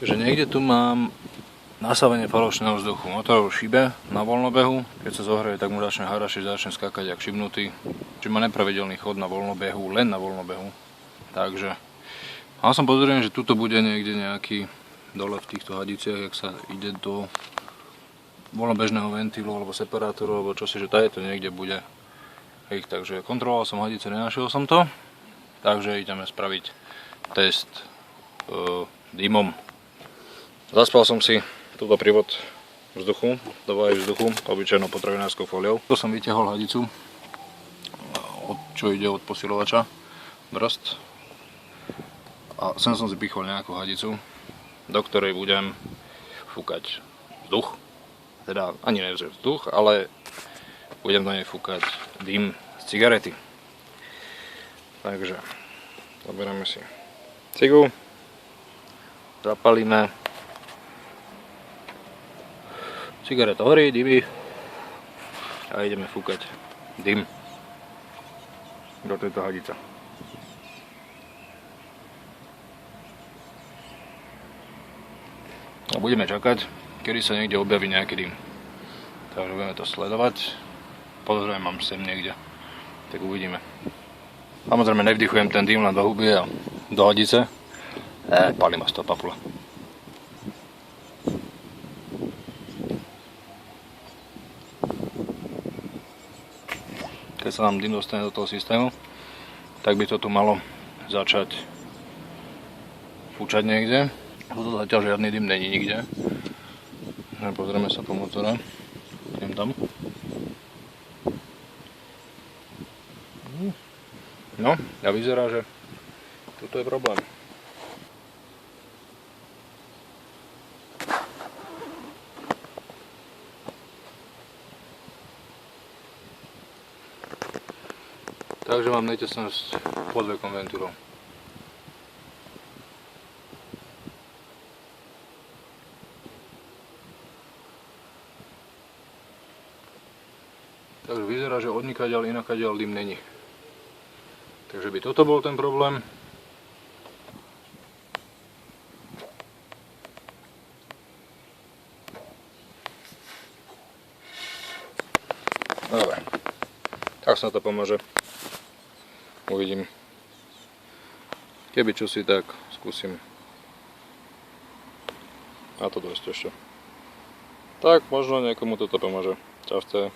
Takže niekde tu mám nasávanie falošného vzduchu. Motor šíbe na voľnobehu, keď sa zohreje, tak mu začne harašiť, začne skákať jak šibnutý. Čiže má nepravidelný chod na voľnobehu, len na voľnobehu. Takže mal som pozorieť, že tuto bude niekde nejaký dole v týchto hadiciach, jak sa ide do voľnobežného ventilu alebo separátoru, alebo čosi, že tady to niekde bude. Takže kontroloval som hadice, nenašiel som to. Takže ideme spraviť test dymom. Zaspal som si túto prívod vzduchu, dovolej vzduchu, obyčajnou potravinárskou fóliou. Tu som vytiahol hadicu, čo ide od posilovača, brzd. A sem som si pichol nejakú hadicu, do ktorej budem fúkať vzduch. Teda ani nevzre vzduch, ale budem do nej fúkať dym z cigarety. Takže zoberieme si cigu, zapalíme. Cigareta horí, dymí a ideme fúkať dym do tejto hadice. A budeme čakať, kedy sa niekde objaví nejaký dym. Takže budeme to sledovať. Pozrieme, mám sem niekde. Tak uvidíme. Samozrejme nevdychujem ten dym len do huby a do hadice. Palím ma z toho papula. Keď sa nám dym dostane do toho systému, tak by to tu malo začať fúčať niekde. Toto zatiaľ žiadny dym není nikde. Pozrieme sa po motore. Idem tam. No, a vyzerá, že toto je problém. Takže mám netesnosť pod vekom ventúrov. Takže vyzerá, že odnikaďal inakaďal dym není. Takže by toto bol ten problém. Dobre, tak sa to pomôže. Uvidím. Keby čosi, tak skúsim. A to dosť ešte. Tak možno niekomu toto pomôže. Čaute.